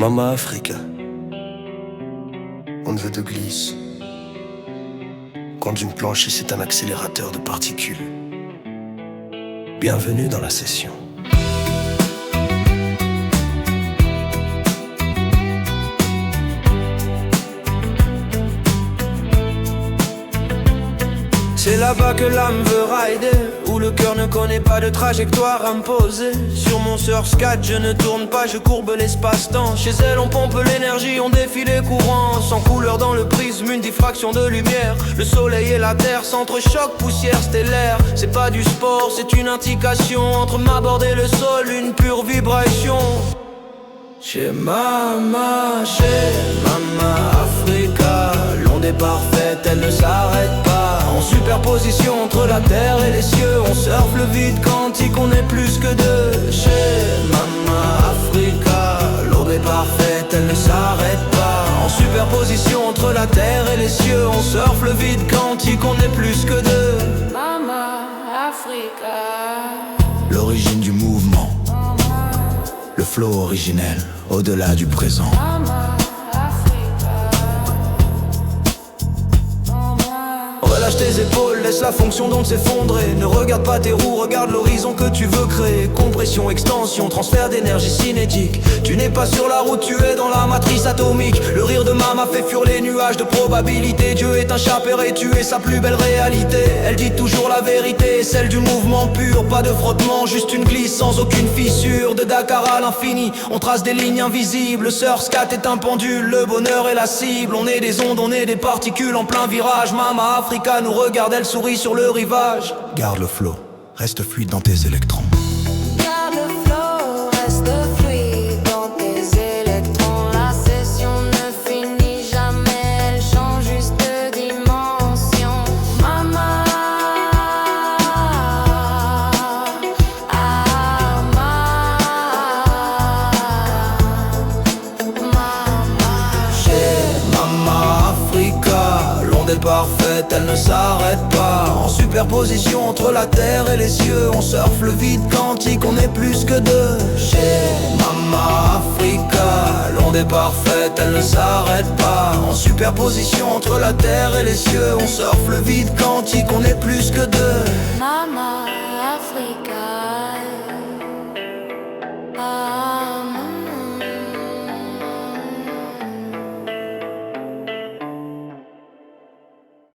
Mama Africa, on ne veut de glisse. Quand une planche, c'est un accélérateur de particules. Bienvenue dans la session. C'est là-bas que l'âme veut rider, où le cœur ne connaît pas de trajectoire imposée. Sur mon surfscat, je ne tourne pas, je courbe l'espace-temps. Chez elle, on pompe l'énergie, on défie les courants. Sans couleur dans le prisme, une diffraction de lumière. Le soleil et la terre s'entrechoquent, poussière stellaire. C'est pas du sport, c'est une indication. Entre ma borde et le sol, une pure vibration. Chez Mama Africa, l'onde est parfaite, elle ne s'arrête pas. En superposition entre la terre et les cieux, on surfe le vide quantique, on est plus que deux. Chez Mama Africa, l'onde est parfaite, elle ne s'arrête pas. En superposition entre la terre et les cieux, on surfe le vide quantique, on est plus que deux. Mama Africa. L'origine du mouvement, le flow originel, au-delà du présent. Mama Africa. Relâche tes épaules, laisse la fonction d'onde s'effondrer. Ne regarde pas tes roues, regarde l'horizon que tu veux créer. Compression, extension, transfert d'énergie cinétique. Tu n'es pas sur la route, tu es dans la matrice atomique. Le rire de Mama fait fuir les nuages de probabilité. Dieu est un chat et tu es sa plus belle réalité. Elle dit toujours la vérité, celle du mouvement pur. Pas de frottement, juste une glisse sans aucune fissure. De Dakar à l'infini, on trace des lignes invisibles. Le surfscat est un pendule, le bonheur est la cible. On est des ondes, on est des particules en plein virage. Mama Africa nous regarde, elle sourit sur le rivage. Garde le flow, reste fluide dans tes électrons. Garde le flow, reste fluide dans tes électrons. La session ne finit jamais, elle change juste de dimension. Mama, Chez Mama Africa, l'onde est parfaite, elle ne s'arrête pas. En superposition entre la terre et les cieux, on surfe le vide quantique, on est plus que deux. Chez Mama Africa, l'onde est parfaite, elle ne s'arrête pas. En superposition entre la terre et les cieux, on surfe le vide quantique, on est plus que deux.